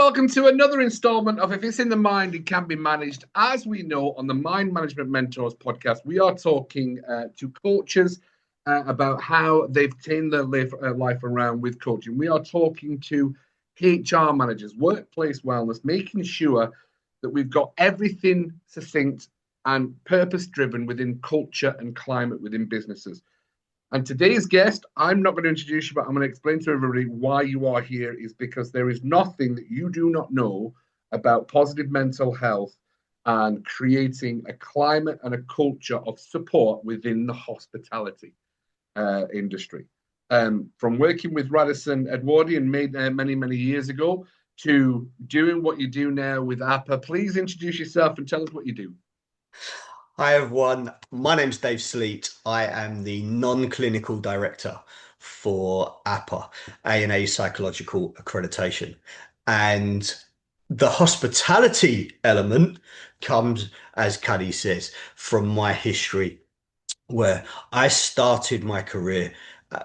welcome to another installment of If It's in the Mind, It Can Be Managed. As we know, on the Mind Management Mentors podcast, we are talking to coaches about how they've turned their life around with coaching. We are talking to HR managers, workplace wellness, making sure that we've got everything succinct and purpose-driven within culture and climate within businesses. And today's guest, I'm not going to introduce you, but I'm going to explain to everybody why you are here, is because there is nothing that you do not know about positive mental health and creating a climate and a culture of support within the hospitality industry. From working with Radisson Edwardian many years ago to doing what you do now with APA. Please introduce yourself and tell us what you do. Hi everyone, my name's Dave Sleet. I am the non-clinical director for APA, A&A Psychological Accreditation. And the hospitality element comes, as Cuddy says, from my history, where I started my career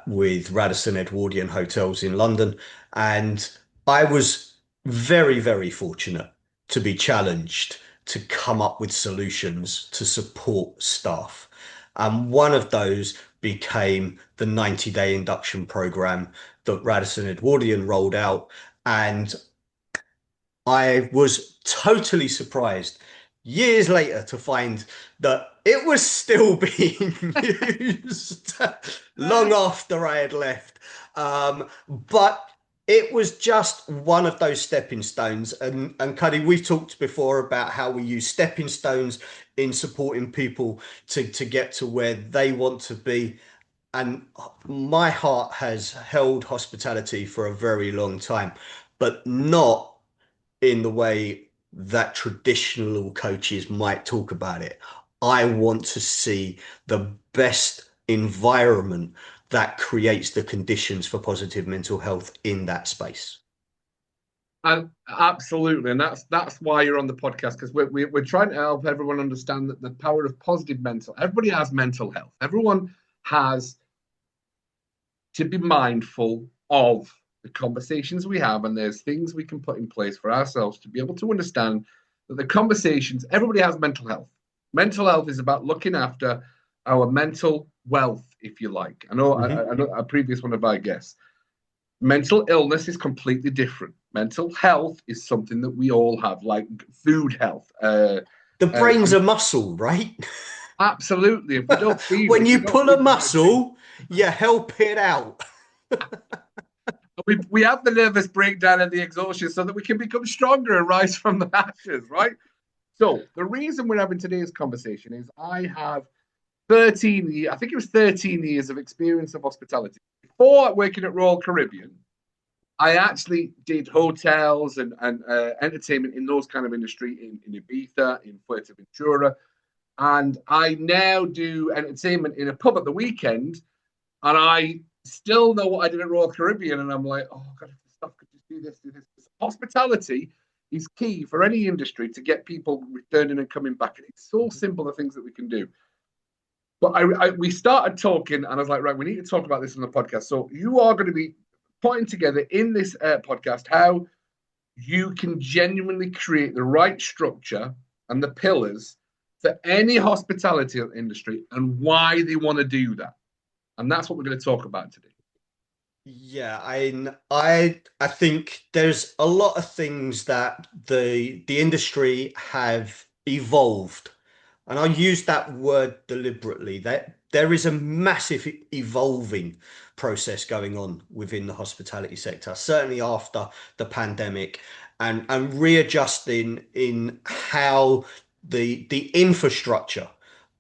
with Radisson Edwardian Hotels in London. And I was very fortunate to be challenged to come up with solutions to support staff. And one of those became the 90-day induction program that Radisson Edwardian rolled out. And I was totally surprised years later to find that it was still being used long after I had left. But it was just one of those stepping stones. And Cuddy, we've talked before about how we use stepping stones in supporting people to get to where they want to be. And my heart has held hospitality for a very long time, but not in the way that traditional coaches might talk about it. I want to see the best environment that creates the conditions for positive mental health in that space. And absolutely, and that's why you're on the podcast, because we're trying to help everyone understand that the power of positive mental. Everybody has mental health. Everyone has to be mindful of the conversations we have, and there's things we can put in place for ourselves to be able to understand that the conversations. Everybody has mental health. Mental health is about looking after our mental wealth, if you like. I know a previous one of our guests. Mental illness is completely different. Mental health is something that we all have, like food health. The brain's a muscle, right? Absolutely. If we don't feed when it, you pull a muscle, you help it out. we have the nervous breakdown and the exhaustion so that we can become stronger and rise from the ashes, right? So the reason we're having today's conversation is I have 13 years, I think it was 13 years of experience of hospitality. Before working at Royal Caribbean, I actually did hotels and entertainment in those kind of industry in Ibiza, in Fuerteventura. And I now do entertainment in a pub at the weekend. And I still know what I did at Royal Caribbean. And I'm like, oh, God, if the stuff could just do this. Hospitality is key for any industry to get people returning and coming back. And it's so simple, the things that we can do. But we started talking, and I was like, right, we need to talk about this on the podcast. So you are going to be putting together in this podcast how you can genuinely create the right structure and the pillars for any hospitality industry and why they want to do that. And that's what we're going to talk about today. Yeah, I think there's a lot of things that the industry have evolved. And I use that word deliberately, that there is a massive evolving process going on within the hospitality sector, certainly after the pandemic, and readjusting in how the infrastructure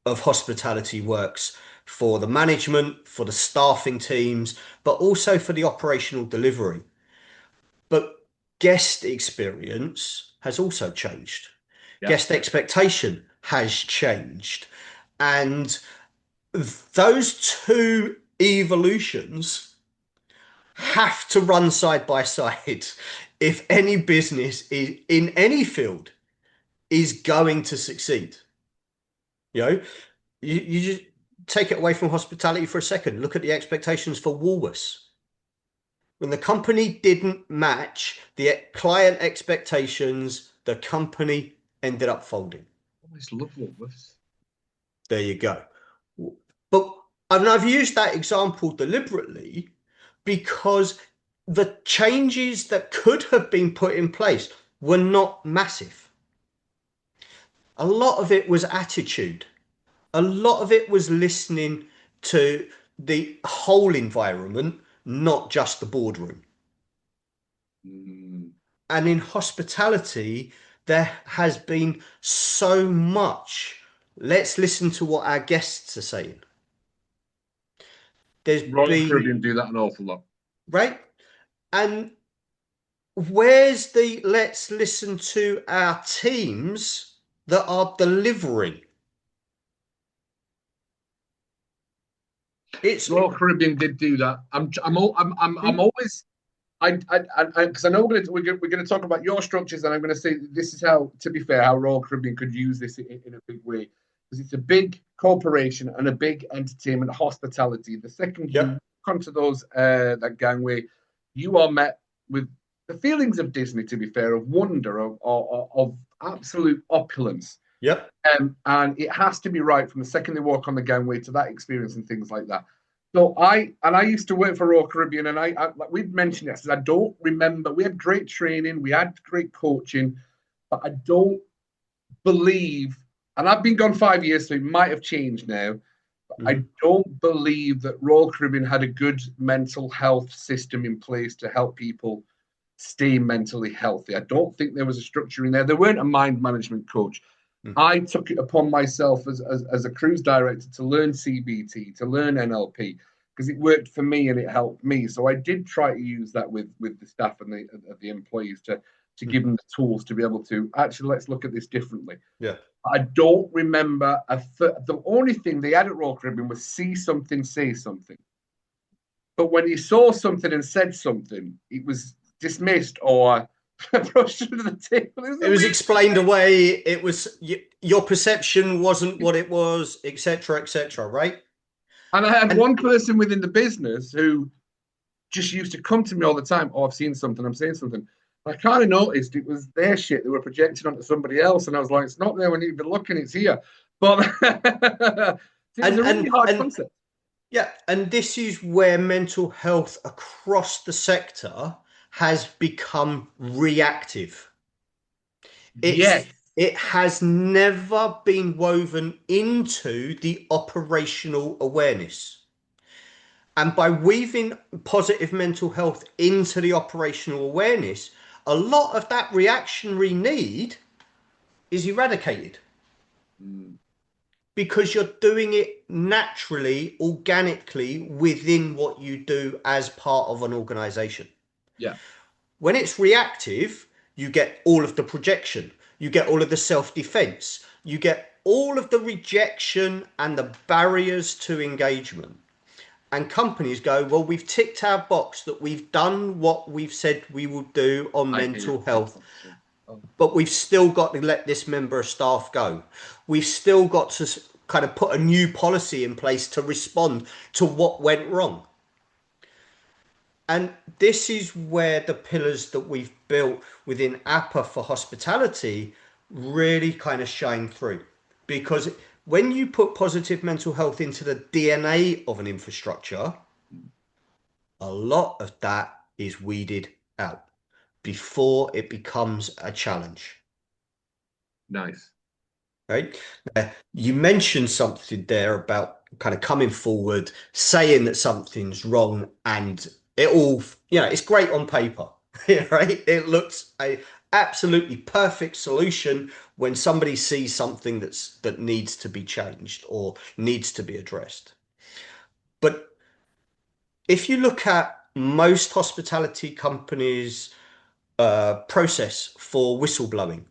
of hospitality works for the management, for the staffing teams, but also for the operational delivery. But guest experience has also changed. Yeah. Guest expectation has changed. And those two evolutions have to run side by side if any business is in any field is going to succeed. You know, you just take it away from hospitality for a second. Look at the expectations for Woolworths. When the company didn't match the client expectations, the company ended up folding. I always love Woolworths. There you go. But I've used that example deliberately because the changes that could have been put in place were not massive. A lot of it was attitude. A lot of it was listening to the whole environment, not just the boardroom. Mm. And in hospitality, there has been so much. Let's listen to what our guests are saying. There's Royal Caribbean been, do that an awful lot. right? And where's the let's listen to our teams that are delivering? It's Royal Caribbean did do that. I'm always because I know we're going to talk about your structures, and I'm going to say this is how, to be fair, how Royal Caribbean could use this in a big way, because it's a big corporation and a big entertainment hospitality. The second you Yep. come to those that gangway, you are met with the feelings of Disney, to be fair, of wonder, of absolute opulence. Yep. And it has to be right from the second they walk on the gangway to that experience and things like that. So I used to work for Royal Caribbean, and we've mentioned this. I don't remember. We had great training, we had great coaching, but I don't believe. And I've been gone 5 years, so it might have changed now. But I don't believe that Royal Caribbean had a good mental health system in place to help people stay mentally healthy. I don't think there was a structure in there. There weren't a mind management coach. I took it upon myself as a cruise director to learn CBT, to learn NLP, because it worked for me and it helped me. So I did try to use that with the staff and the employees to give them the tools to be able to actually, let's look at this differently. Yeah. I don't remember the only thing they had at Royal Caribbean was see something, say something. But when you saw something and said something, it was dismissed or brushed under the table. It was explained away. It was your perception wasn't what it was, etc., right? And I had And one person within the business who just used to come to me all the time. Oh, I've seen something. I'm saying something. I kind of noticed it was their shit they were projecting onto somebody else, and I was like, "It's not there when you've been looking. It's here." But it was a really hard concept. Yeah, and this is where mental health across the sector has become reactive. Yes. It has never been woven into the operational awareness. And by weaving positive mental health into the operational awareness, a lot of that reactionary need is eradicated. Because you're doing it naturally, organically within what you do as part of an organization. Yeah. When it's reactive, you get all of the projection, you get all of the self-defense, you get all of the rejection and the barriers to engagement. And companies go, well, we've ticked our box that we've done what we've said we will do on mental health, but we've still got to let this member of staff go. We've still got to kind of put a new policy in place to respond to what went wrong. And this is where the pillars that we've built within APA for hospitality really kind of shine through. Because when you put positive mental health into the DNA of an infrastructure, a lot of that is weeded out before it becomes a challenge. Nice. Right? You mentioned something there about kind of coming forward, saying that something's wrong, and it all, it's great on paper, right? It looks a absolutely perfect solution when somebody sees something that needs to be changed or needs to be addressed. But if you look at most hospitality companies' process for whistleblowing,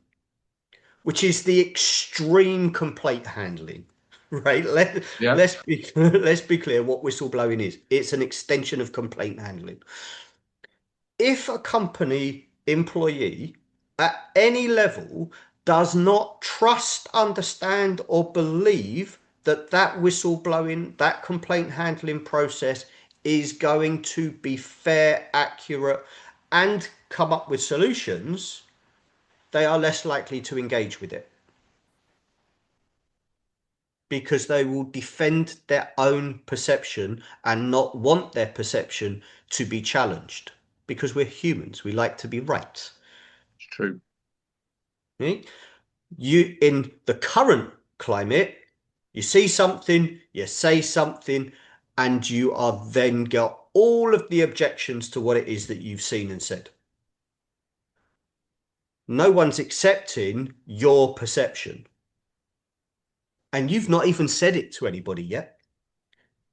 which is the extreme complaint handling, right? Let's be clear what whistleblowing is. It's an extension of complaint handling. If a company employee at any level does not trust, understand, or believe that whistleblowing, that complaint handling process is going to be fair, accurate, and come up with solutions, they are less likely to engage with it because they will defend their own perception and not want their perception to be challenged because we're humans. We like to be right. It's true. Right? You, in the current climate, you see something, you say something, and you are then got all of the objections to what it is that you've seen and said. No one's accepting your perception. And you've not even said it to anybody yet.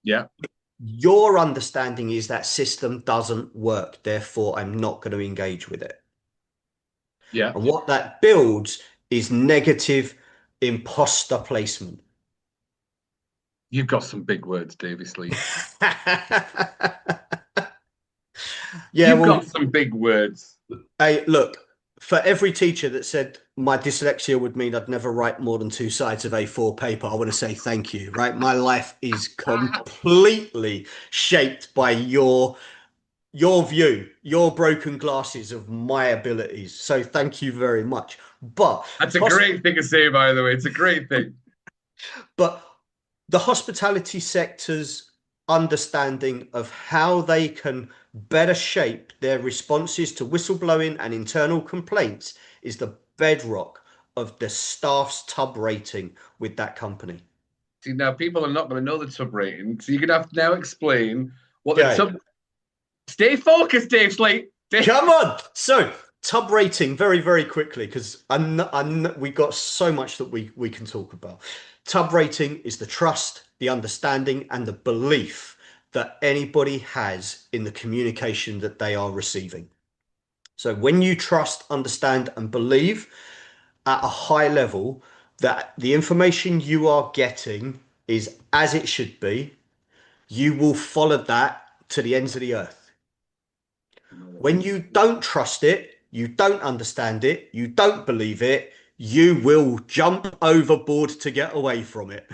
Yeah. Your understanding is that system doesn't work, therefore I'm not going to engage with it. Yeah. And what that builds is negative imposter placement. You've got some big words, Dave Sleet. Yeah, You've well, got some big words. hey, look, for every teacher that said my dyslexia would mean I'd never write more than 2 sides of A4 paper, I want to say thank you, right? My life is completely shaped by your view, your broken glasses of my abilities. So thank you very much. But That's a great thing to say, by the way. It's a great thing. but the hospitality sector's understanding of how they can better shape their responses to whistleblowing and internal complaints is the bedrock of the staff's tub rating with that company. See, now people are not going to know the tub rating, so you're going to have to now explain what the Okay. tub. Stay focused, Dave Sleet. Come on. So, tub rating very, very quickly because we got so much that we can talk about. Tub rating is the trust, the understanding, and the belief that anybody has in the communication that they are receiving. So, when you trust, understand, and believe at a high level that the information you are getting is as it should be, you will follow that to the ends of the earth. When you don't trust it, you don't understand it, you don't believe it, you will jump overboard to get away from it.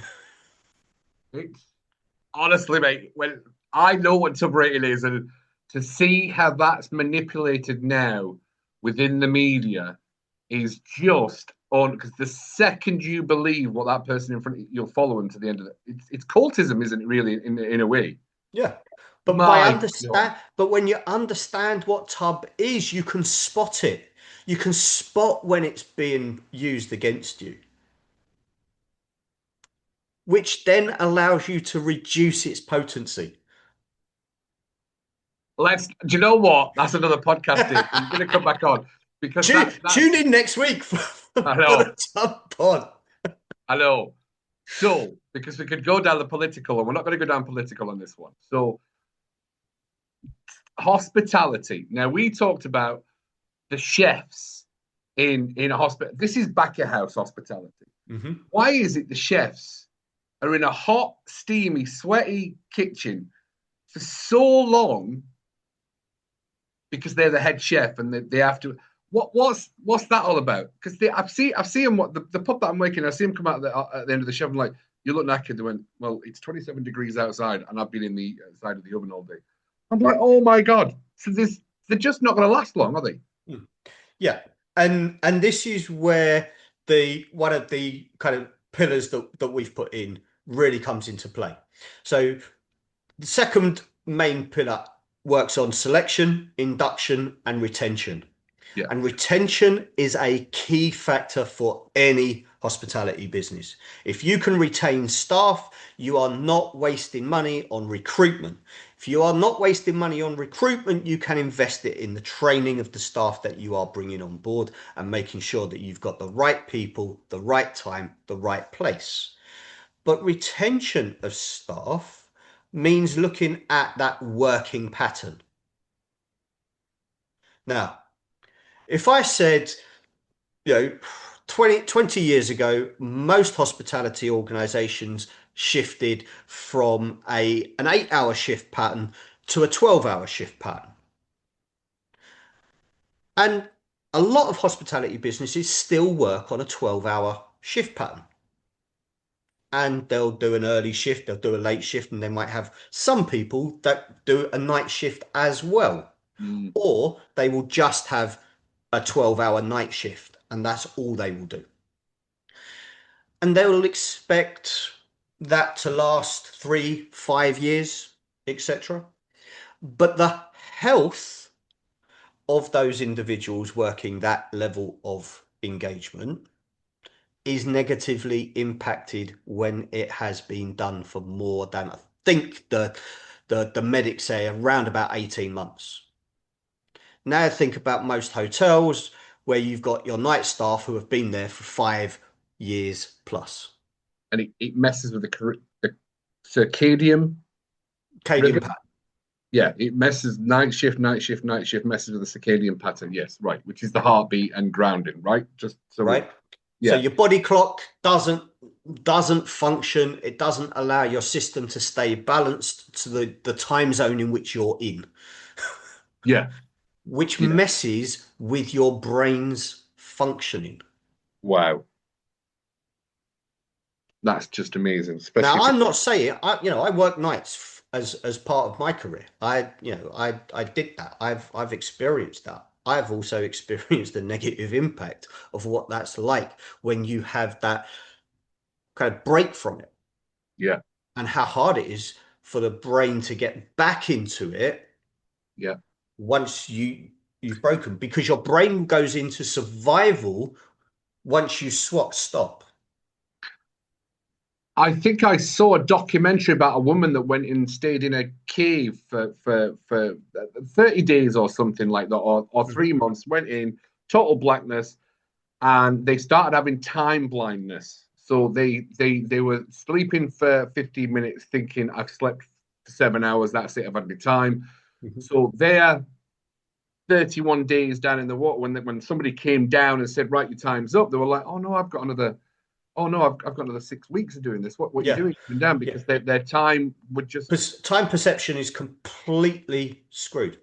Honestly, mate, when I know what tub rating is, and to see how that's manipulated now within the media is just on because the second you believe what that person in front of you're following to the end of it, it's cultism, isn't it? Really, in a way. Yeah. My God. But when you understand what tub is, you can spot it. You can spot when it's being used against you, which then allows you to reduce its potency. Let's. Do you know what? That's another podcast, Dave. You're going to come back on because Tune in next week for I the know, tub pod. I know. So because we could go down the political, and we're not going to go down political on this one. So hospitality. Now we talked about the chefs in a hospital. This is back of house hospitality. Mm-hmm. Why is it the chefs are in a hot, steamy, sweaty kitchen for so long? Because they're the head chef and they have to. What's that all about? Because I've seen them. What the pub that I'm working, I see them come out at the end of the chef and like, you look knackered. They went, well, it's 27 degrees outside, and I've been in the side of the oven all day. I'm like, oh my god! So they're just not going to last long, are they? Yeah, and this is where the one of the kind of pillars that we've put in really comes into play. So the second main pillar works on selection, induction, and retention. Yeah. And retention is a key factor for any hospitality business. If you can retain staff, you are not wasting money on recruitment. If you are not wasting money on recruitment, you can invest it in the training of the staff that you are bringing on board and making sure that you've got the right people, the right time, the right place. But retention of staff means looking at that working pattern. Now, if I said, 20 years ago, most hospitality organizations shifted from an 8-hour shift pattern to a 12-hour shift pattern. And a lot of hospitality businesses still work on a 12-hour shift pattern. and they'll do an early shift, they'll do a late shift, and they might have some people that do a night shift as well. Mm. Or they will just have a 12-hour night shift, and that's all they will do. And they will expect that to last 3, 5 years, etc. But the health of those individuals working that level of engagement is negatively impacted when it has been done for more than, I think the medics say, around about 18 months. Now think about most hotels where you've got your night staff who have been there for 5 years plus. And it messes with the circadian Cadian rhythm. pattern. Yeah, it messes night shift, messes with the circadian pattern. Yes, right, which is the heartbeat and grounding, right? Just so right. Yeah. So your body clock doesn't function. It doesn't allow your system to stay balanced to the time zone in which you're in. Yeah. Which Yeah. messes with your brain's functioning. Wow. That's just amazing. Now, Especially I'm not saying I work nights as part of my career. I did that. I've experienced that. I've also experienced the negative impact of what that's like when you have that kind of break from it. Yeah. And how hard it is for the brain to get back into it. Yeah. Once you've broken, because your brain goes into survival once you stop. I think I saw a documentary about a woman that went and stayed in a cave for 30 days or something like that, or 3 months, went in, total blackness, and they started having time blindness. So they were sleeping for 15 minutes, thinking, I've slept for 7 hours, that's it, I've had my time. Mm-hmm. So they're 31 days down in the water. When somebody came down and said, right, your time's up, they were like, oh no, I've got another 6 weeks of doing this. What are you Yeah. doing? Coming down, because their time would just, Time perception is completely screwed.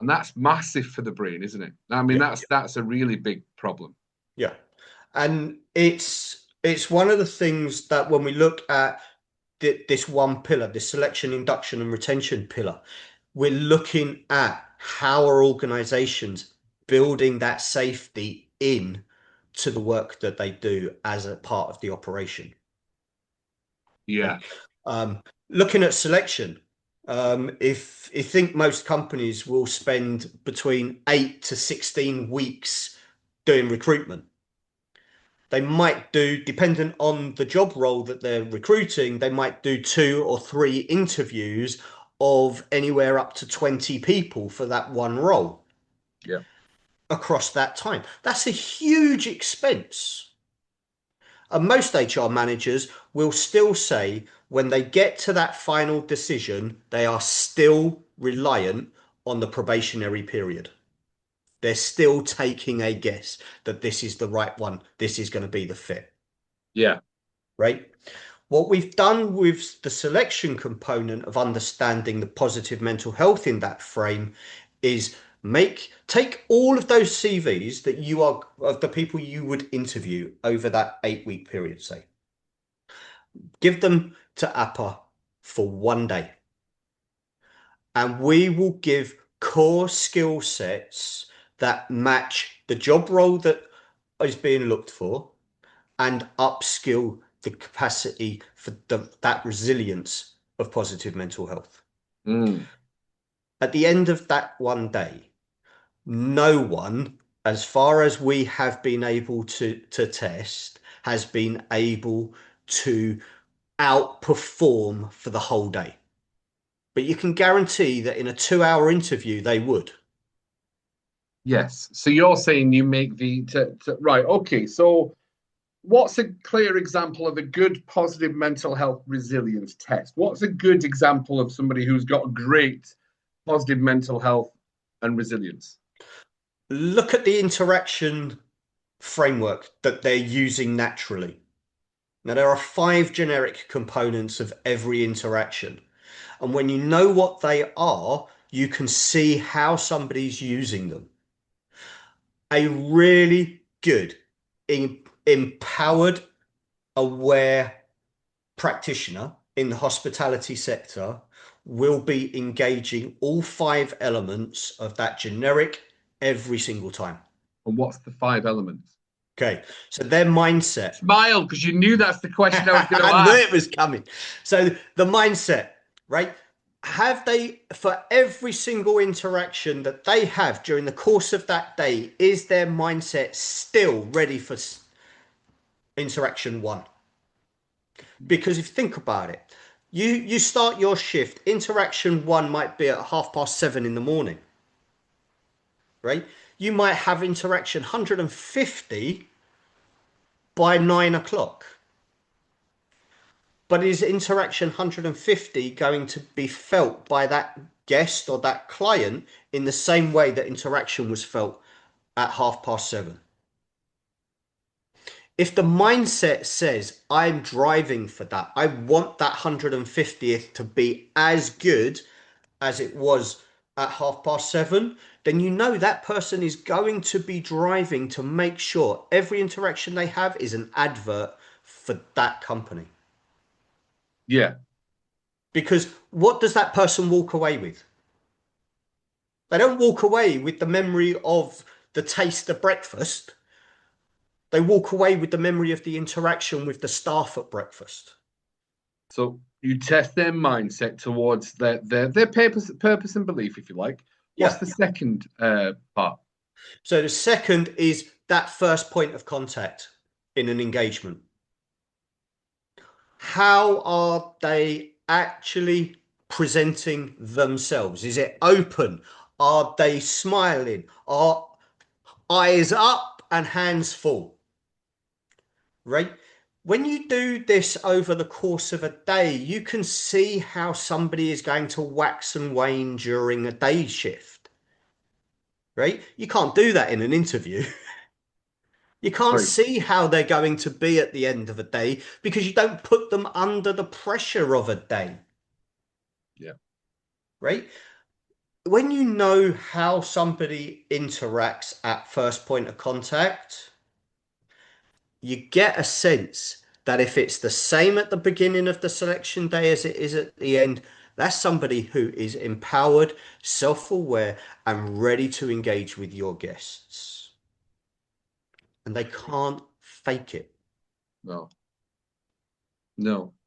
and that's massive for the brain, isn't it? I mean, Yeah. that's a really big problem. Yeah. And it's one of the things that when we look at this one pillar, this selection, induction, and retention pillar, we're looking at how are organizations building that safety in to the work that they do as a part of the operation. Yeah. Looking at selection, if you think most companies will spend between 8 to 16 weeks doing recruitment, they might do, dependent on the job role that they're recruiting, they might do 2 or 3 interviews of anywhere up to 20 people for that one role. Yeah. Across that time. That's a huge expense. And most HR managers will still say when they get to that final decision, they are still reliant on the probationary period. They're still taking a guess that this is the right one. This is going to be the fit. Yeah. Right? What we've done with the selection component of understanding the positive mental health in that frame is take all of those CVs that you are of the people you would interview over that 8-week period, say. Give them to APA for one day. And we will give core skill sets that match the job role that is being looked for and upskill the capacity for that resilience of positive mental health. Mm. At the end of that one day, no one, as far as we have been able to test, has been able to outperform for the whole day. But you can guarantee that in a 2-hour interview, they would. Yes. So you're saying you make right. Okay. So what's a clear example of a good positive mental health resilience test? What's a good example of somebody who's got great positive mental health and resilience? Look at the interaction framework that they're using naturally. Now, there are 5 generic components of every interaction. And when you know what they are, you can see how somebody's using them. A really good, empowered, aware practitioner in the hospitality sector will be engaging all 5 elements of that generic every single time. And what's the 5 elements? Okay, so their mindset. Smile, because you knew that's the question I was going to I knew ask. it was coming. So the mindset, right? Have they, for every single interaction that they have during the course of that day, is their mindset still ready for interaction 1? Because if you think about it, you start your shift, interaction 1 might be at 7:30 in the morning, right? You might have interaction 150 by 9 o'clock. But is interaction 150 going to be felt by that guest or that client in the same way that interaction was felt at 7:30? If the mindset says, I'm driving for that, I want that 150th to be as good as it was at 7:30, then you know that person is going to be driving to make sure every interaction they have is an advert for that company. Yeah. Because what does that person walk away with? They don't walk away with the memory of the taste of breakfast. They walk away with the memory of the interaction with the staff at breakfast. So you test their mindset towards their purpose and belief, if you like. What's the second part? So the second is that first point of contact in an engagement. How are they actually presenting themselves? Is it open? Are they smiling? Are eyes up and hands full? Right? When you do this over the course of a day, you can see how somebody is going to wax and wane during a day shift. Right? You can't do that in an interview. You can't see how they're going to be at the end of a day because you don't put them under the pressure of a day. Yeah. Right? When you know how somebody interacts at first point of contact, you get a sense that if it's the same at the beginning of the selection day as it is at the end, that's somebody who is empowered, self-aware, and ready to engage with your guests. And they can't fake it. No.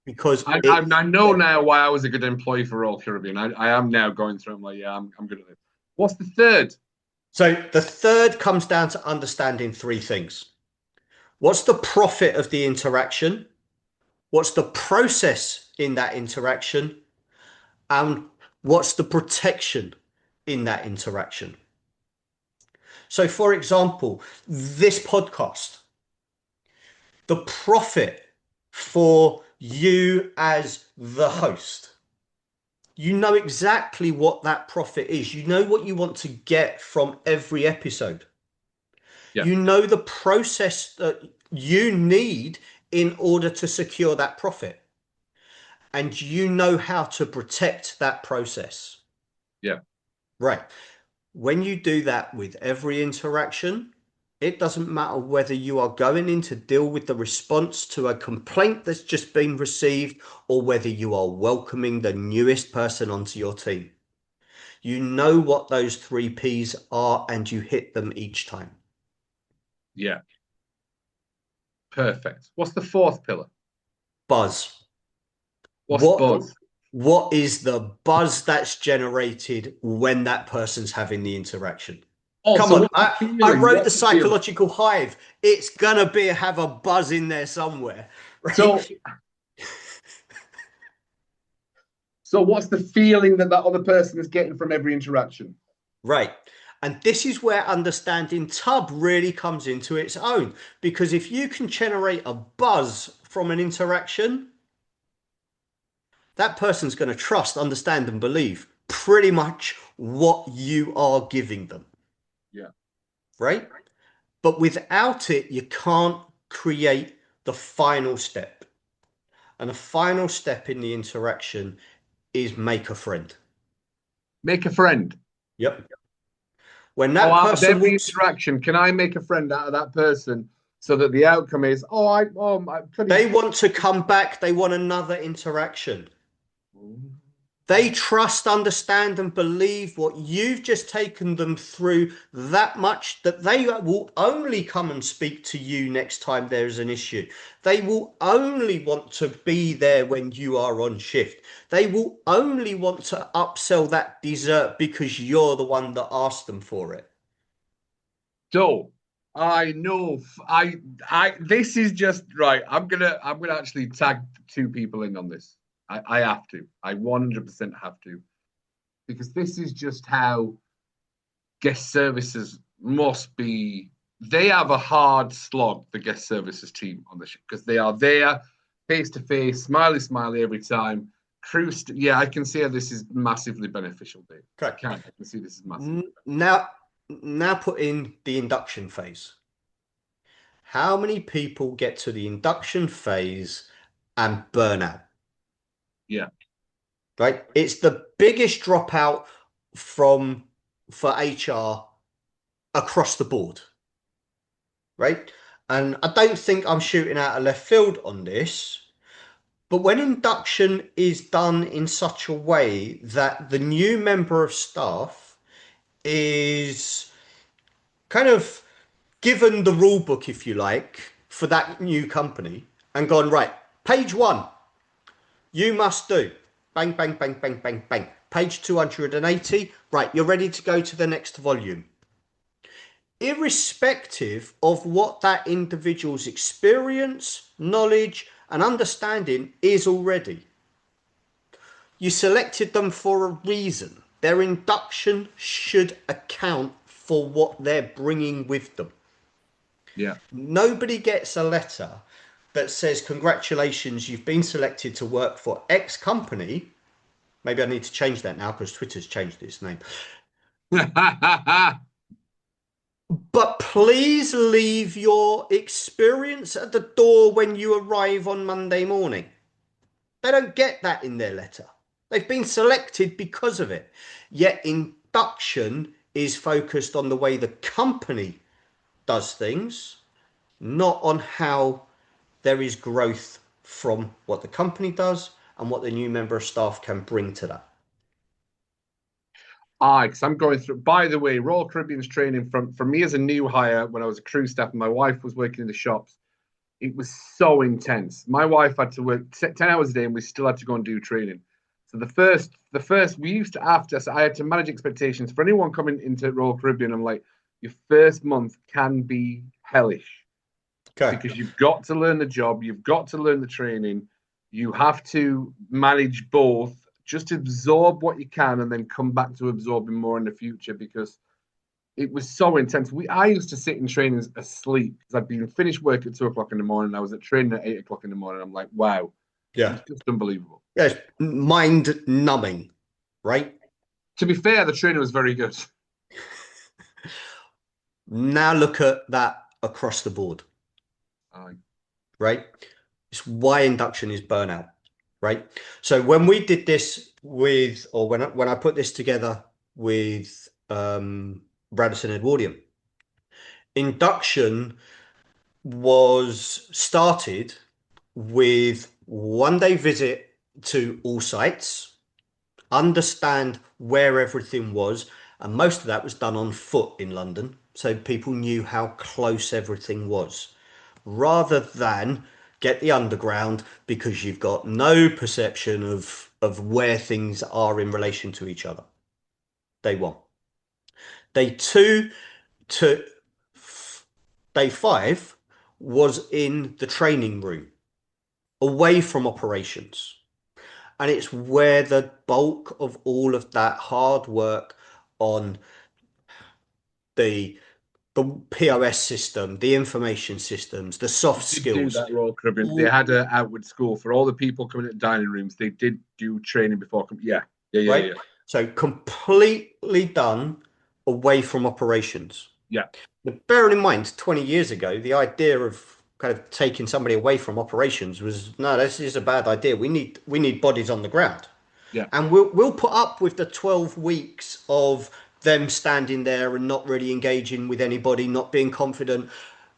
Because I know now why I was a good employee for Royal Caribbean. I am now going through. I'm like, yeah, I'm good at this. What's the third? So the third comes down to understanding 3 things. What's the profit of the interaction? What's the process in that interaction? And what's the protection in that interaction? So, for example, this podcast, the profit for you as the host, you know exactly what that profit is. You know what you want to get from every episode. Yeah. You know the process that you need in order to secure that profit. And you know how to protect that process. Yeah. Right. When you do that with every interaction, it doesn't matter whether you are going in to deal with the response to a complaint that's just been received or whether you are welcoming the newest person onto your team. You know what those 3 Ps are and you hit them each time. Yeah. Perfect. What's the 4th pillar? Buzz. What's buzz? What is the buzz that's generated when that person's having the interaction? Oh, Come so on, I wrote the psychological hive. It's gonna have a buzz in there somewhere. Right? So what's the feeling that other person is getting from every interaction? Right. And this is where understanding TUB really comes into its own. Because if you can generate a buzz from an interaction, that person's going to trust, understand, and believe pretty much what you are giving them. Yeah. Right? But without it, you can't create the final step. And the final step in the interaction is make a friend. Make a friend. Yep. When that out of person every walks, interaction, can I make a friend out of that person so that the outcome is, They want to come back. They want another interaction. They trust, understand, and believe what you've just taken them through that much that they will only come and speak to you next time there is an issue. They will only want to be there when you are on shift. They will only want to upsell that dessert because you're the one that asked them for it. So I know this is just right. I'm gonna actually tag two people in on this. I have to. I 100% have to. Because this is just how guest services must be. They have a hard slog, the guest services team on the ship, because they are there face to face, smiley, smiley every time. Yeah, I can see how this is massively beneficial, Dave. Okay. I can see this is massively Now put in the induction phase. How many people get to the induction phase and burn out? Yeah. Right? It's the biggest dropout for HR across the board. Right? And I don't think I'm shooting out of left field on this, but when induction is done in such a way that the new member of staff is kind of given the rule book, if you like, for that new company and gone, right, page 1, you must do bang, bang, bang, bang, bang, bang. Page 280, right, you're ready to go to the next volume. Irrespective of what that individual's experience, knowledge, and understanding is already. You selected them for a reason. Their induction should account for what they're bringing with them. Yeah. Nobody gets a letter that says, congratulations, you've been selected to work for X company. Maybe I need to change that now because Twitter's changed its name. But please leave your experience at the door when you arrive on Monday morning. They don't get that in their letter. They've been selected because of it. Yet induction is focused on the way the company does things, not on how there is growth from what the company does and what the new member of staff can bring to that. Because I'm going through, by the way, Royal Caribbean's training from me as a new hire when I was a crew staff and my wife was working in the shops. It was so intense. My wife had to work 10 hours a day and we still had to go and do training. So the first we used to after, so I had to manage expectations for anyone coming into Royal Caribbean. I'm like, your first month can be hellish. Okay. Because you've got to learn the job, you've got to learn the training, you have to manage both, just absorb what you can and then come back to absorbing more in the future because it was so intense. I used to sit in trainings asleep because I'd been finished work at 2 o'clock in the morning. I was at training at 8 o'clock in the morning. I'm like, wow. Yeah. It's just unbelievable. Yeah, it's mind numbing, right? To be fair, the trainer was very good. Now look at that across the board. Right? It's why induction is burnout, right? So when we did this with, or when I put this together with Radisson Edwardian, induction was started with 1 day visit to all sites, understand where everything was, and most of that was done on foot in London, so people knew how close everything was, rather than get the underground because you've got no perception of where things are in relation to each other. Day 1. Day 2 to day 5 was in the training room, away from operations. And it's where the bulk of all of that hard work on the POS system, the information systems, the soft skills. Do that Royal Caribbean. They had an outward school for all the people coming at dining rooms. They did do training before. Yeah. So completely done away from operations. Yeah. But bearing in mind, 20 years ago, the idea of kind of taking somebody away from operations was, no, this is a bad idea. We need bodies on the ground. Yeah. And we'll put up with the 12 weeks of them standing there and not really engaging with anybody, not being confident.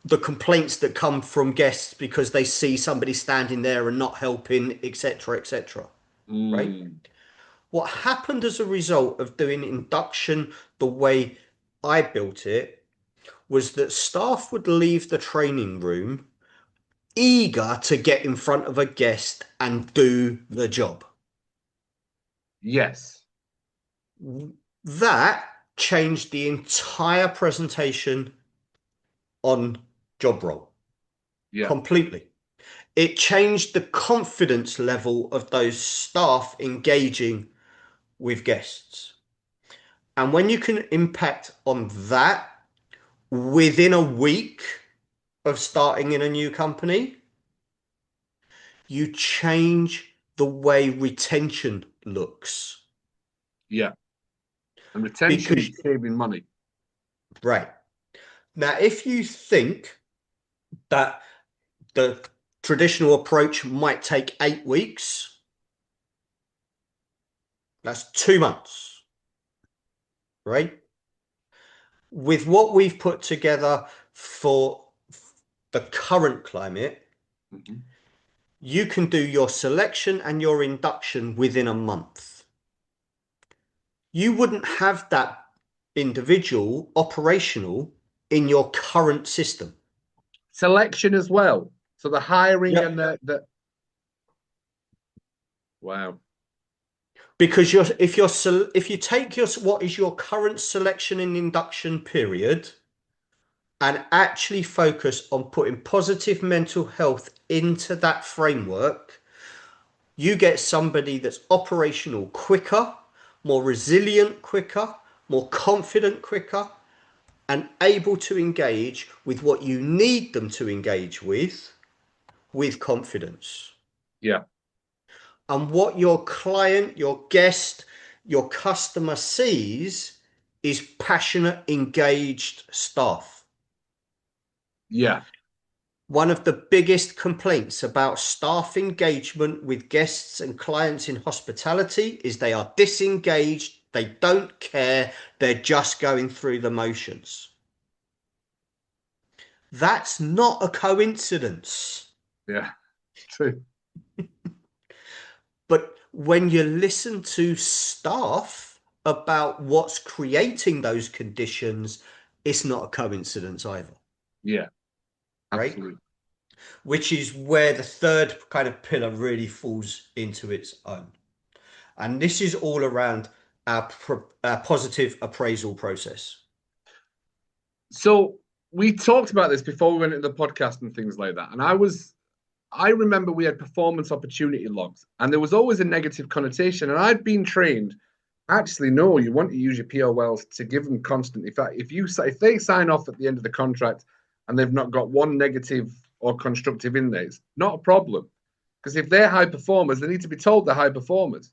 the complaints that come from guests because they see somebody standing there and not helping, etc., etc. Right? Mm. What happened as a result of doing induction the way I built it was that staff would leave the training room eager to get in front of a guest and do the job. Yes. That changed the entire presentation on job role Yeah. completely. It changed the confidence level of those staff engaging with guests. And when you can impact on that within a week of starting in a new company, you change the way retention looks. Yeah. And retention Because, is saving money. right. Now, if you think that the traditional approach might take 8 weeks, that's 2 months, right? With what we've put together for the current climate, Mm-hmm. you can do your selection and your induction within a month. You wouldn't have that individual operational in your current system. Selection as well. So the hiring and Yep. the wow. Because if you take your what is your current selection and induction period and actually focus on putting positive mental health into that framework, you get somebody that's operational quicker, more resilient quicker, more confident quicker, and able to engage with what you need them to engage with confidence. Yeah. And what your client, your guest, your customer sees is passionate, engaged staff. Yeah. One of the biggest complaints about staff engagement with guests and clients in hospitality is they are disengaged, they don't care, they're just going through the motions. That's not a coincidence. Yeah. True. But when you listen to staff about what's creating those conditions, it's not a coincidence either, Yeah. right? Absolutely. Which is where the third kind of pillar really falls into its own. And this is all around our positive appraisal process. So we talked about this before we went into the podcast and things like that. And I remember we had performance opportunity logs, and there was always a negative connotation. And I'd been trained, actually, no, you want to use your POLs to give them constant. In fact, if they sign off at the end of the contract and they've not got one negative or constructive in there, it's not a problem. Because if they're high performers, they need to be told they're high performers.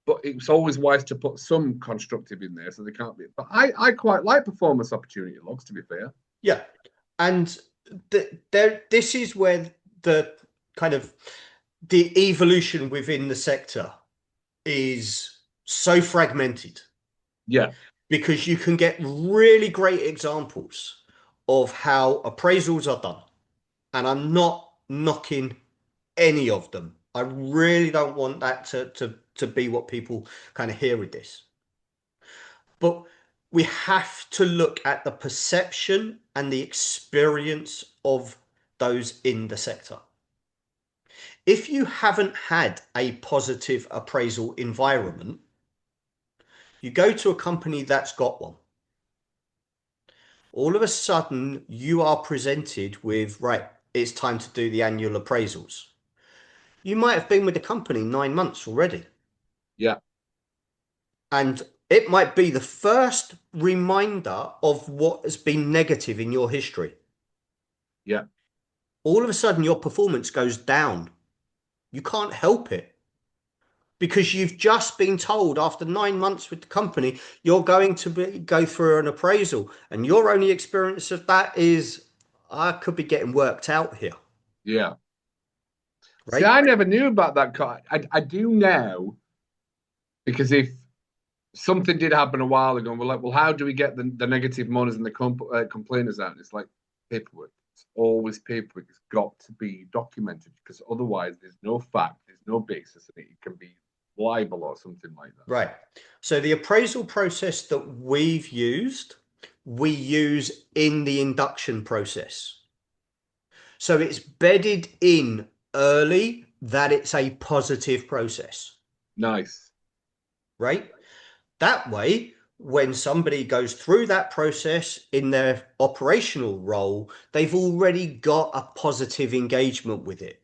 But it's always wise to put some constructive in there so they can't be. But I quite like performance opportunity logs, to be fair. Yeah. And this is where the kind of the evolution within the sector is so fragmented Yeah. because you can get really great examples of how appraisals are done. And I'm not knocking any of them. I really don't want that to be what people kind of hear with this. But we have to look at the perception and the experience of those in the sector. If you haven't had a positive appraisal environment, you go to a company that's got one. All of a sudden, you are presented with, right, it's time to do the annual appraisals. You might have been with the company 9 months already. Yeah. And it might be the first reminder of what has been negative in your history. Yeah. All of a sudden, your performance goes down. You can't help it because you've just been told after 9 months with the company, you're going to go through an appraisal. And your only experience of that is, I could be getting worked out here. Yeah. See, Right? I never knew about that. I do now because if something did happen a while ago, and we're like, well, how do we get the negative monies and the complainers out? And it's like paperwork. It's always paperwork. It's got to be documented because otherwise there's no fact, there's no basis, and it can be libel or something like that. Right. So the appraisal process that we've used, we use in the induction process. So it's bedded in early that it's a positive process. Nice. Right? That way, when somebody goes through that process in their operational role, they've already got a positive engagement with it.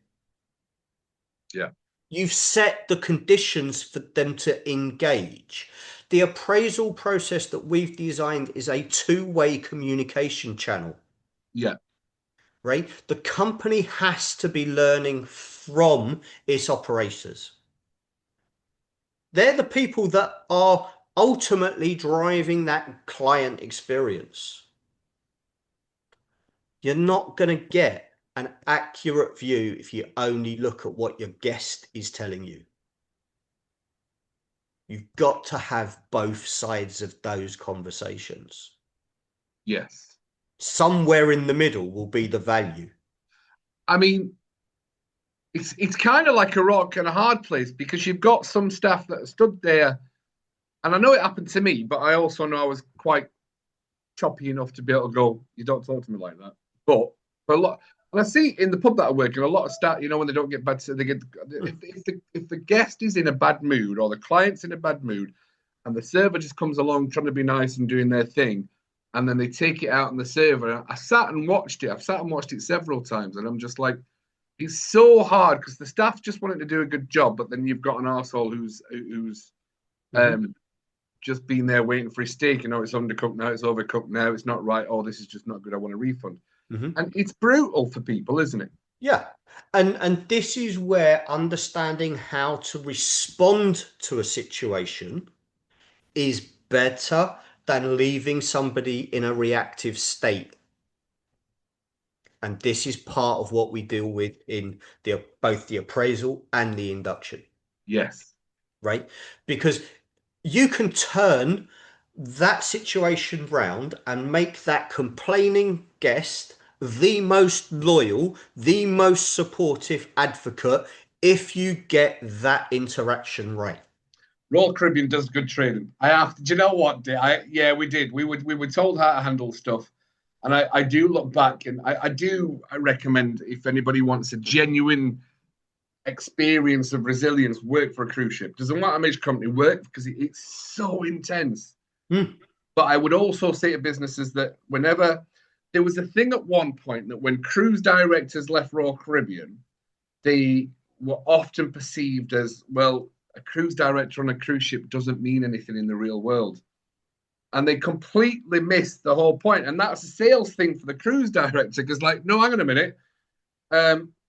Yeah. You've set the conditions for them to engage. The appraisal process that we've designed is a two-way communication channel. Yeah. Right? The company has to be learning from its operators. They're the people that are ultimately driving that client experience. You're not going to get an accurate view if you only look at what your guest is telling you. You've got to have both sides of those conversations. Yes. Somewhere in the middle will be the value. I mean, it's kind of like a rock and a hard place because you've got some staff that stood there, and I know it happened to me, but I also know I was quite choppy enough to be able to go, you don't talk to me like that. But for a lot, and I see in the pub that I work in, a lot of staff, when they don't get bad, they get if the guest is in a bad mood or the client's in a bad mood, and the server just comes along trying to be nice and doing their thing, and then they take it out on the server. I sat and watched it. I've sat and watched it several times, and I'm just like, it's so hard because the staff just wanting to do a good job, but then you've got an arsehole who's just been there waiting for his steak. It's undercooked now, it's overcooked now, it's not right. Oh, this is just not good. I want a refund. And it's brutal for people, isn't it? Yeah. And this is where understanding how to respond to a situation is better than leaving somebody in a reactive state. And this is part of what we deal with in both the appraisal and the induction. Yes. Right? Because you can turn that situation round and make that complaining guest the most loyal, the most supportive advocate if you get that interaction right. Royal Caribbean does good trading. Do you know what? Yeah, we did. We were told how to handle stuff. And I do look back and I recommend if anybody wants a genuine experience of resilience, work for a cruise ship. Doesn't matter how much company work because it's so intense. But I would also say to businesses that whenever there was a thing at one point that when cruise directors left Royal Caribbean, they were often perceived as, well, a cruise director on a cruise ship doesn't mean anything in the real world. And they completely missed the whole point. And that's a sales thing for the cruise director because, no, hang on a minute.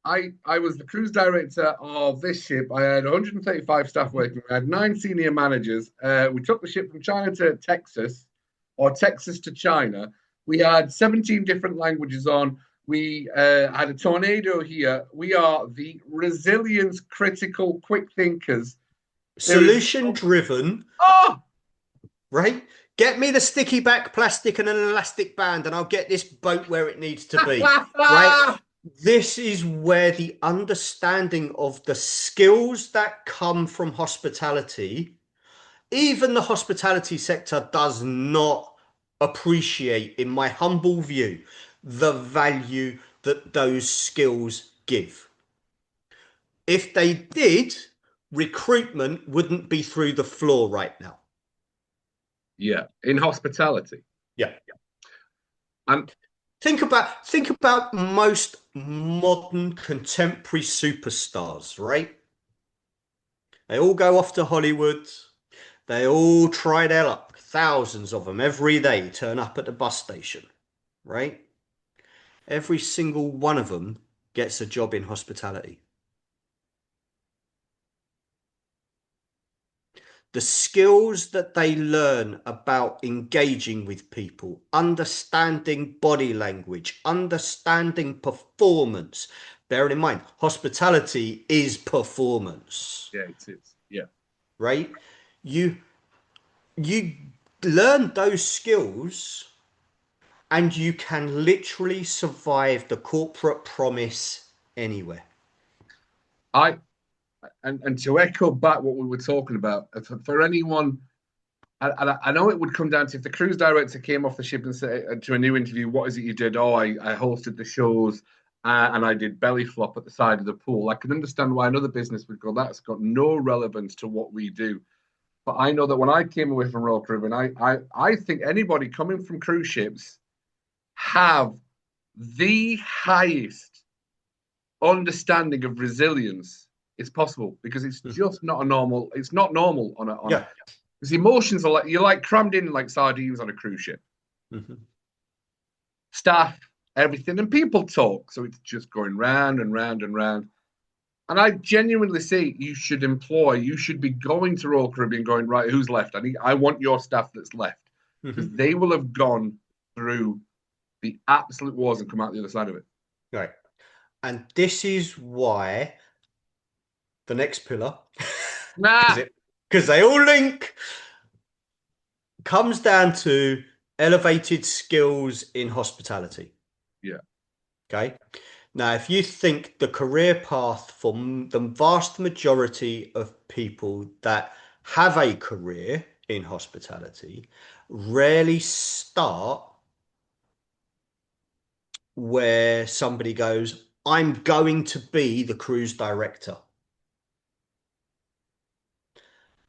I was the cruise director of this ship. I had 135 staff working. I had 9 senior managers. We took the ship from China to Texas or Texas to China. We had 17 different languages on. We had a tornado here. We are the resilience critical quick thinkers. Solution driven. Oh! Right? Get me the sticky back plastic and an elastic band and I'll get this boat where it needs to be. Right? This is where the understanding of the skills that come from hospitality, even the hospitality sector does not appreciate, in my humble view, the value that those skills give. If they did, recruitment wouldn't be through the floor right now. Yeah, in hospitality. Yeah. And think about most modern contemporary superstars, right? They all go off to Hollywood. They all try their luck. Thousands of them every day turn up at the bus station, right? Every single one of them gets a job in hospitality. The skills that they learn about engaging with people, understanding body language, understanding performance. Bearing in mind, hospitality is performance. Yeah, it is. Yeah. Right? You learn those skills and you can literally survive the corporate promise anywhere. And to echo back what we were talking about, for anyone, I know it would come down to if the cruise director came off the ship and said to a new interview, what is it you did? Oh, I hosted the shows and I did belly flop at the side of the pool. I can understand why another business would go, that's got no relevance to what we do. But I know that when I came away from Royal Caribbean, I think anybody coming from cruise ships have the highest understanding of resilience it's possible, because it's just not a normal, it's not normal on a because emotions are like, you're like crammed in like sardines on a cruise ship. Staff, everything, and people talk, so it's just going round and round and round. And I genuinely say you should be going to Royal Caribbean going, right, who's left? I want your staff that's left, because they will have gone through the absolute wars and come out the other side of it. Right. And this is why the next pillar, because they all link, comes down to elevated skills in hospitality. Yeah. Okay. Now, if you think the career path for the vast majority of people that have a career in hospitality rarely start where somebody goes, I'm going to be the cruise director.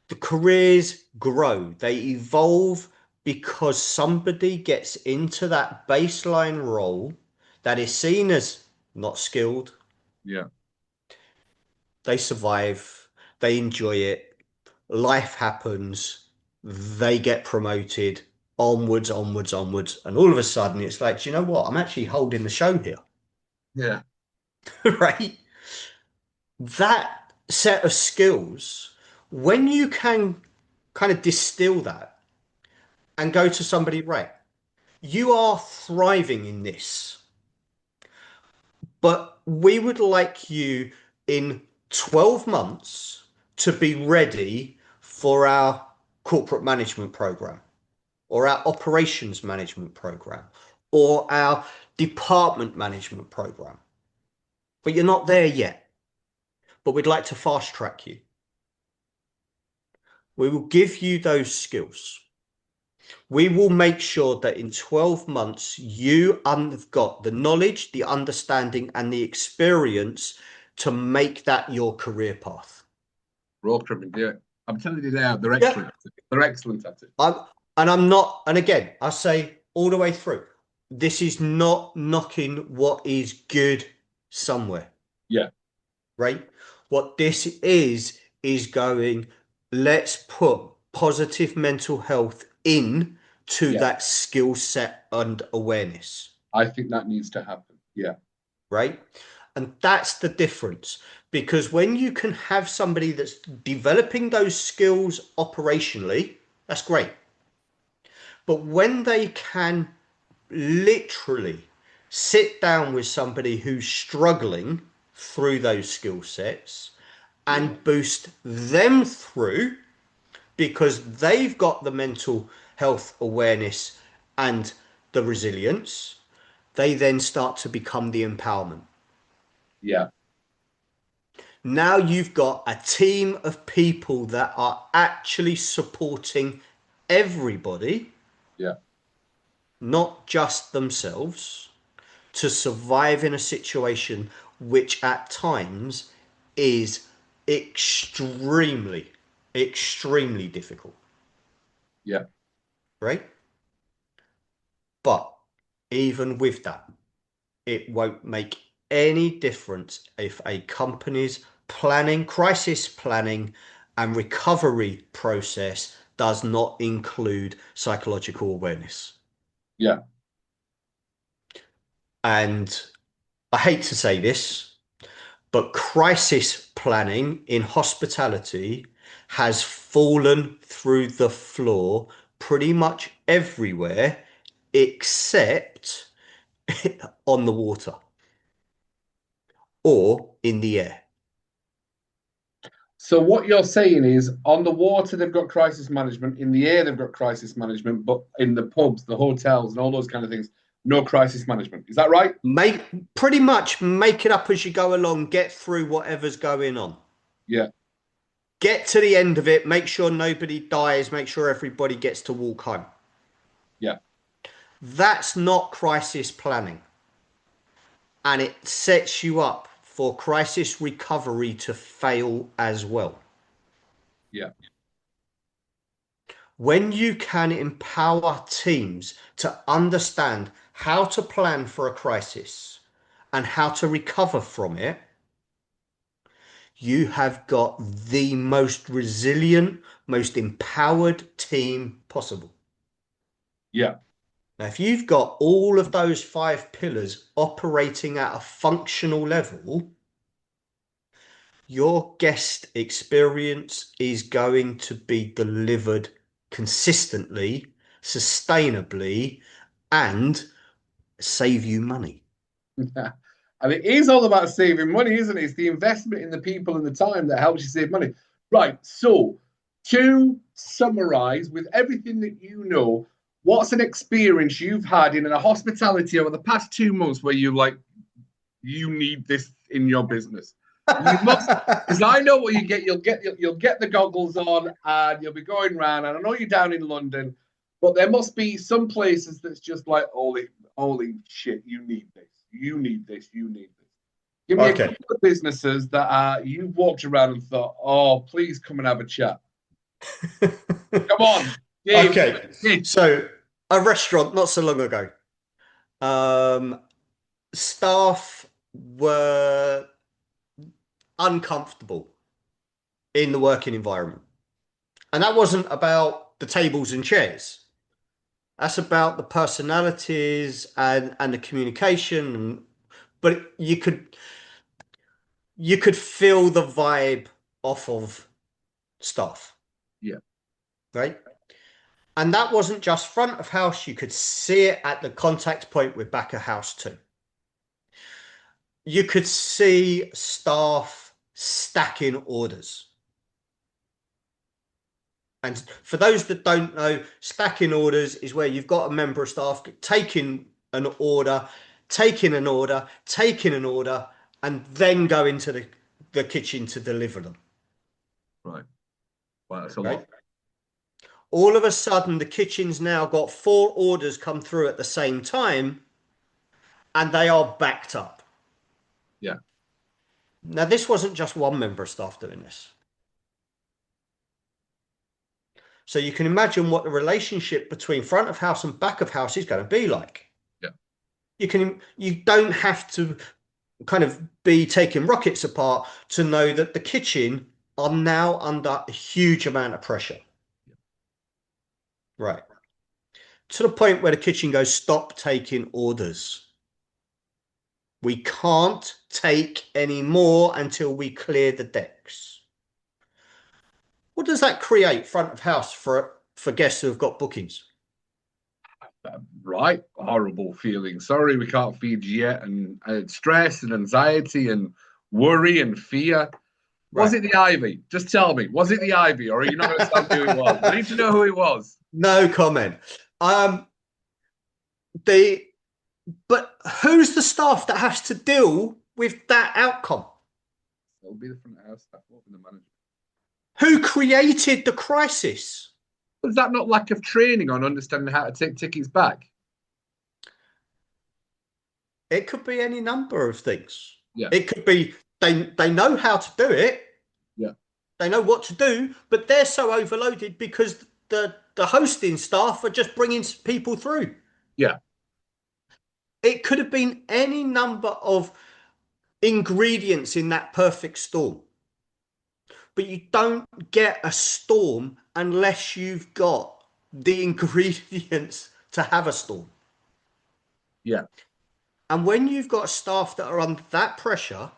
The careers grow, they evolve, because somebody gets into that baseline role that is seen as not skilled. Yeah. They survive, they enjoy it, life happens, they get promoted, onwards, onwards, onwards. And all of a sudden it's like, do you know what? I'm actually holding the show here. Yeah. Right? That set of skills, when you can kind of distill that and go to somebody, right, you are thriving in this, but we would like you in 12 months to be ready for our corporate management program or our operations management program or our department management program. But you're not there yet, but we'd like to fast track you. We will give you those skills. We will make sure that in 12 months, you have got the knowledge, the understanding, and the experience to make that your career path. Royal Caribbean, yeah. I'm telling you now, they're excellent. Yeah. They're excellent at it. And again, I say all the way through, this is not knocking what is good somewhere. Yeah. Right? What this is going, let's put positive mental health in to that skill set and awareness. I think that needs to happen. Yeah. Right? And that's the difference, because when you can have somebody that's developing those skills operationally, that's great. But when they can literally sit down with somebody who's struggling through those skill sets and boost them through, because they've got the mental health awareness and the resilience, they then start to become the empowerment. Yeah. Now you've got a team of people that are actually supporting everybody, not just themselves, to survive in a situation which at times is extremely, extremely difficult. Yeah. Right? But even with that, it won't make any difference if a company's planning, crisis planning, and recovery process does not include psychological awareness. Yeah. And I hate to say this, but crisis planning in hospitality has fallen through the floor pretty much everywhere except on the water or in the air. So what you're saying is, on the water they've got crisis management, in the air they've got crisis management, but in the pubs, the hotels, and all those kind of things, No crisis management. Is that right? Pretty much make it up as you go along, get through whatever's going on. Yeah. Get to the end of it, make sure nobody dies, make sure everybody gets to walk home. Yeah. That's not crisis planning. And it sets you up for crisis recovery to fail as well. Yeah. When you can empower teams to understand how to plan for a crisis and how to recover from it, you have got the most resilient, most empowered team possible. Yeah. Now, if you've got all of those 5 pillars operating at a functional level, your guest experience is going to be delivered consistently, sustainably, and save you money. And it is all about saving money, isn't it? It's the investment in the people and the time that helps you save money. Right. So, to summarize, with everything that you know, what's an experience you've had in a hospitality over the past 2 months where you like, you need this in your business? You must, because I know what you get. You'll get the goggles on and you'll be going around. And I know you're down in London, but there must be some places that's just like, holy shit, you need this. You need this. You need this. Give me a couple of businesses that you've walked around and thought, oh, please come and have a chat. Come on. Dave. Okay. So a restaurant not so long ago. Staff were uncomfortable in the working environment. And that wasn't about the tables and chairs. That's about the personalities and the communication. But you could feel the vibe off of staff. Yeah. Right? And that wasn't just front of house. You could see it at the contact point with back of house too. You could see staff stacking orders. And for those that don't know, stacking orders is where you've got a member of staff taking an order, taking an order, and then go into the kitchen to deliver them. Right. Wow, that's a lot. All of a sudden, the kitchen's now got 4 orders come through at the same time, and they are backed up. Yeah. Now, this wasn't just one member of staff doing this. So you can imagine what the relationship between front of house and back of house is going to be like. Yeah. You don't have to kind of be taking rockets apart to know that the kitchen are now under a huge amount of pressure. Yeah. Right. To the point where the kitchen goes, stop taking orders. We can't take any more until we clear the decks. What does that create front of house for guests who have got bookings? Right. Horrible feeling. Sorry, we can't feed you yet. And stress and anxiety and worry and fear. Was it the Ivy? Just tell me. Was it the Ivy, or are you not going to tell me who it was? I need to know who it was. No comment. But who's the staff that has to deal with that outcome? It'll be the front of house staff, won't be the manager. Who created the crisis? Was that not lack of training on understanding how to take tickets back? It could be any number of things. Yeah. It could be they know how to do it. Yeah. They know what to do, but they're so overloaded because the hosting staff are just bringing people through. Yeah. It could have been any number of ingredients in that perfect storm. But you don't get a storm unless you've got the ingredients to have a storm. Yeah. And when you've got staff that are under that pressure,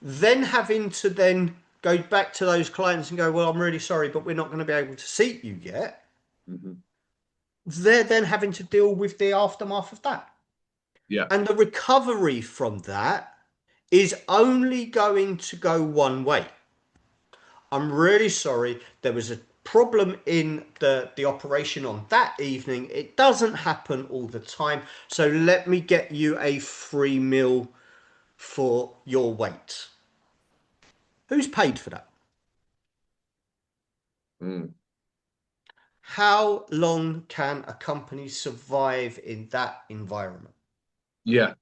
then having to then go back to those clients and go, well, I'm really sorry, but we're not going to be able to seat you yet. Mm-hmm. They're then having to deal with the aftermath of that. Yeah. And the recovery from that is only going to go one way. I'm really sorry. There was problem in the operation on that evening. It doesn't happen all the time. So let me get you a free meal for your wait. Who's paid for that? Mm. How long can a company survive in that environment? Yeah.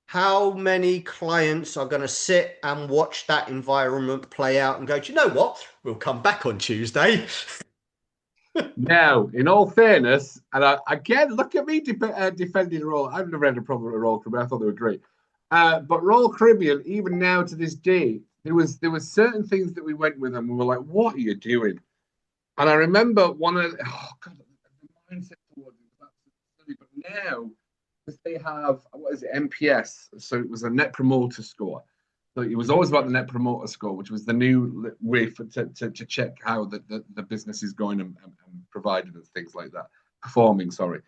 How many clients are going to sit and watch that environment play out and go, do you know what? We'll come back on Tuesday. Now, in all fairness, and again, look at me defending Royal. I've never had a problem with Royal Caribbean. I thought they were great. But Royal Caribbean, even now to this day, there was certain things that we went with them. We were like, "What are you doing?" And I remember one of oh god, the mindset towards it was absolutely silly. But now, because they have what is it, NPS? So it was a Net Promoter Score. So it was always about the Net Promoter Score, which was the new way to check how the business is going and provided and things like that, performing. Sorry.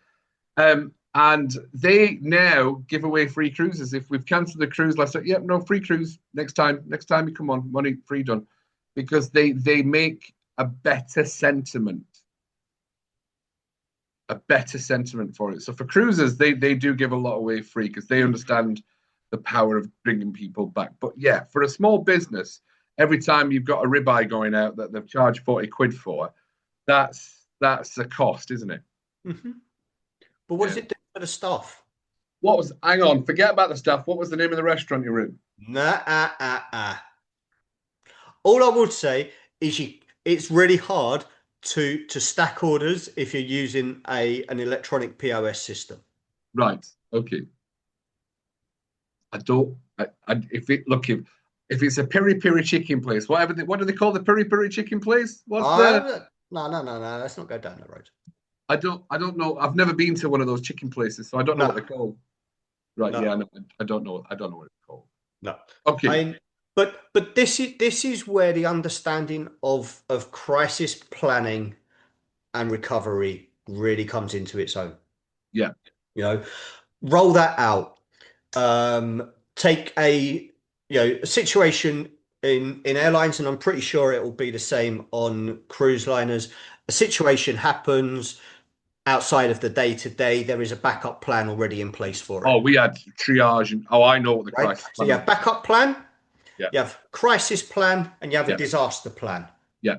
And they now give away free cruises. If we've cancelled the cruise last night, yep, no free cruise next time. Next time you come on, money free done, because they make a better sentiment for it. So for cruises, they do give a lot away free because they understand the power of bringing people back. But yeah, for a small business, every time you've got a ribeye going out that they've charged 40 quid for, that's a cost, isn't it? Mm-hmm. But what does it do for the staff? Hang on, forget about the staff. What was the name of the restaurant you were in? All I would say is it's really hard to stack orders if you're using an electronic POS system. Right. Okay. If it's a peri peri chicken place, what do they call the peri peri chicken place? No. Let's not go down that road. I don't know. I've never been to one of those chicken places, so I don't know what they're called. Right? No. Yeah, I don't know. I don't know what it's called. No. Okay. But this is where the understanding of crisis planning and recovery really comes into its own. Yeah. Roll that out. Take a situation in airlines, and I'm pretty sure it will be the same on cruise liners. A situation happens outside of the day-to-day. There is a backup plan already in place for it. Oh, we had triage, and I know what the crisis plan. So you have backup plan, you have crisis plan, and you have a disaster plan. Yeah.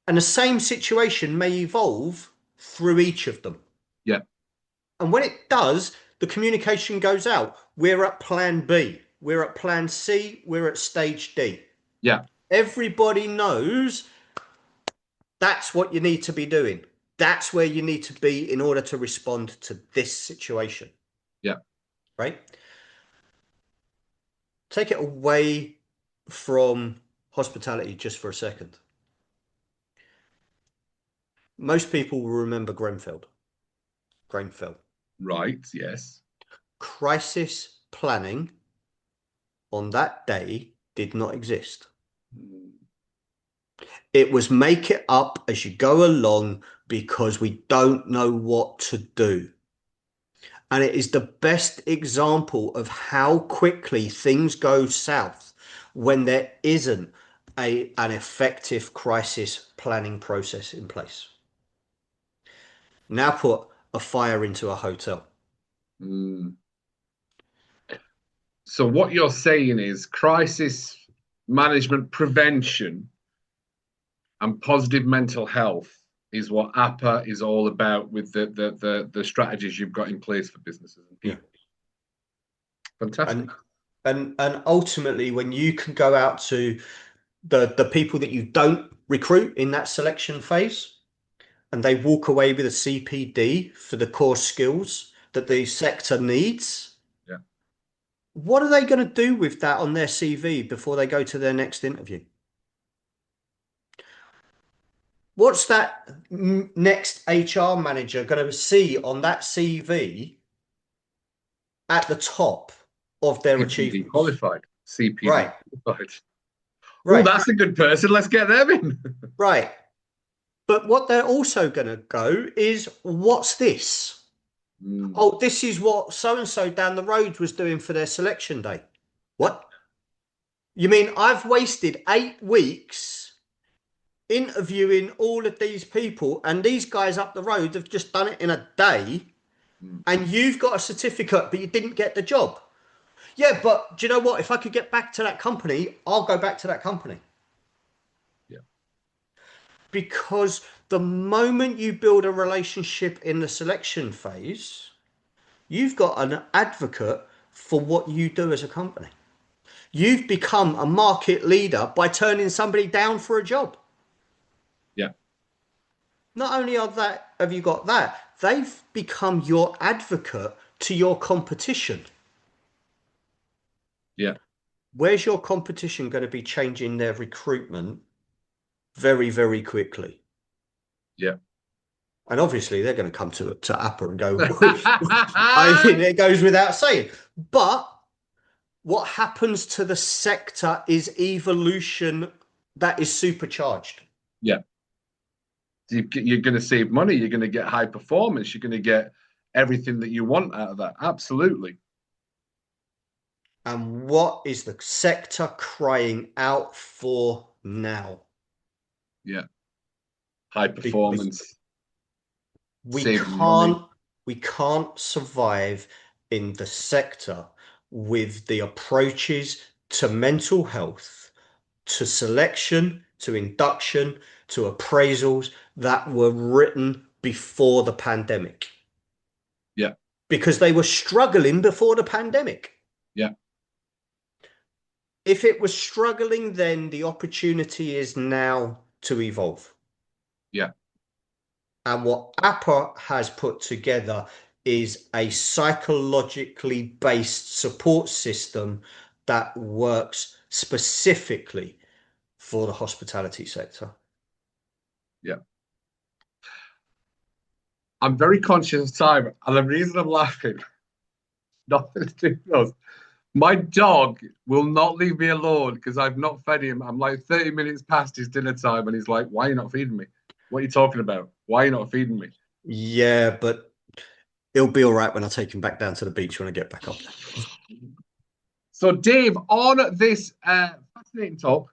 And the same situation may evolve through each of them. Yeah. And when it does, the communication goes out. We're at plan B. We're at plan C. We're at stage D. Yeah. Everybody knows that's what you need to be doing. That's where you need to be in order to respond to this situation. Yeah. Right? Take it away from hospitality just for a second. Most people will remember Grenfell. Right. Yes. Crisis planning on that day did not exist. It was make it up as you go along because we don't know what to do. And it is the best example of how quickly things go south when there isn't an effective crisis planning process in place. Now put a fire into a hotel. So what you're saying is crisis management prevention and positive mental health is what APA is all about with the strategies you've got in place for businesses and people. Yeah. Fantastic. And ultimately, when you can go out to the people that you don't recruit in that selection phase, and they walk away with a CPD for the core skills that the sector needs, what are they going to do with that on their CV before they go to their next interview? What's that next HR manager going to see on that CV at the top of their achievements? Qualified. CPD qualified. Right. Oh, that's a good person. Let's get them in. Right. But what they're also going to go is, what's this? Oh, this is what so-and-so down the road was doing for their selection day. What? You mean I've wasted 8 weeks interviewing all of these people, and these guys up the road have just done it in a day, and you've got a certificate, but you didn't get the job. Yeah, but do you know what? If I could get back to that company, I'll go back to that company. Yeah. Because the moment you build a relationship in the selection phase, you've got an advocate for what you do as a company. You've become a market leader by turning somebody down for a job. Yeah. Not only have you got that, they've become your advocate to your competition. Yeah. Where's your competition going to be changing their recruitment very, very quickly? Yeah. And obviously they're going to come to APA and go, I think it goes without saying. But what happens to the sector is evolution that is supercharged. Yeah. You're going to save money. You're going to get high performance. You're going to get everything that you want out of that. Absolutely. And what is the sector crying out for now? Yeah. High performance. We can't survive in the sector with the approaches to mental health, to selection, to induction, to appraisals that were written before the pandemic. Yeah. Because they were struggling before the pandemic. Yeah. If it was struggling then, the opportunity is now to evolve. Yeah. And what APA has put together is a psychologically based support system that works specifically for the hospitality sector. Yeah. I'm very conscious of time, and the reason I'm laughing, nothing to do with us. My dog will not leave me alone because I've not fed him. I'm like 30 minutes past his dinner time, and he's like, "Why are you not feeding me? What are you talking about? Why are you not feeding me?" Yeah, but it'll be all right when I take him back down to the beach when I get back up there. So, Dave, on this fascinating talk,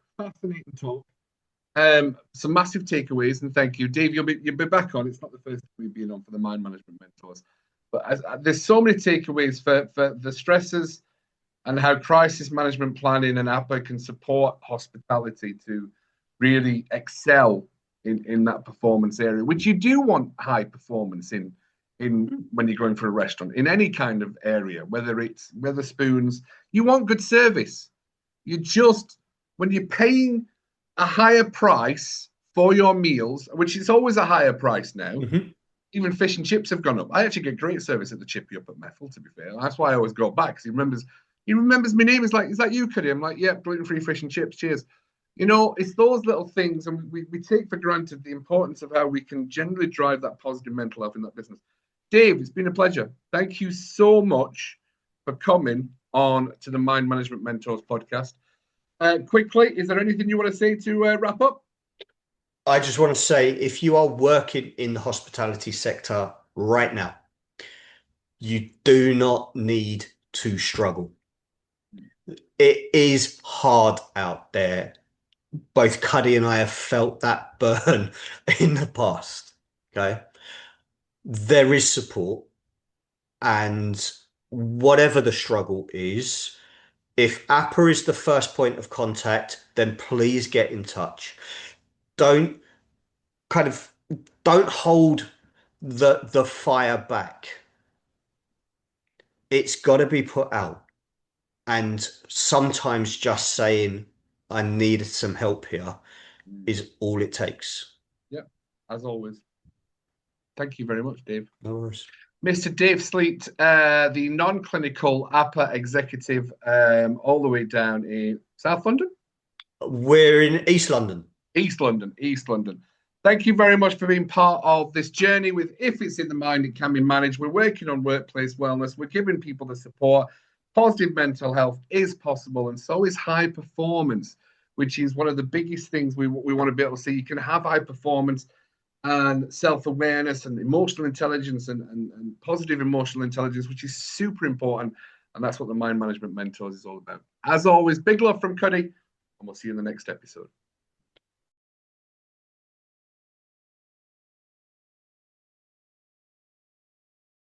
some massive takeaways, and thank you, Dave. You'll be back on. It's not the first time we've been on for the Mind Management Mentors, but there's so many takeaways for the stresses and how crisis management planning and APA can support hospitality to really excel in that performance area, which you do want high performance in when you're going for a restaurant, in any kind of area, whether it's Wetherspoons, you want good service. When you're paying a higher price for your meals, which is always a higher price now. Mm-hmm. Even fish and chips have gone up. I actually get great service at the Chippy up at Methil, to be fair. That's why I always go back, because he remembers my name. He's like, "Is that you, Cuddy?" I'm like, "Yeah, gluten-free fish and chips. Cheers." It's those little things, and we take for granted the importance of how we can generally drive that positive mental health in that business. Dave, it's been a pleasure. Thank you so much for coming on to the Mind Management Mentors podcast. Quickly, is there anything you want to say to wrap up? I just want to say, if you are working in the hospitality sector right now, you do not need to struggle. It is hard out there. Both Cuddy and I have felt that burn in the past. Okay. There is support, and whatever the struggle is, if APA is the first point of contact, then please get in touch. Don't hold the fire back. It's got to be put out. And sometimes just saying, "I need some help here," is all it takes. Yeah, as always. Thank you very much, Dave. No worries. Mr. Dave Sleet, the non-clinical APA executive, all the way down in South London? We're in East London. East London. Thank you very much for being part of this journey with If It's in the Mind, It Can Be Managed. We're working on workplace wellness. We're giving people the support. Positive mental health is possible, and so is high performance, which is one of the biggest things we want to be able to see. You can have high performance and self-awareness and emotional intelligence and positive emotional intelligence, which is super important. And that's what the Mind Management Mentors is all about. As always, big love from Cuddy, and we'll see you in the next episode.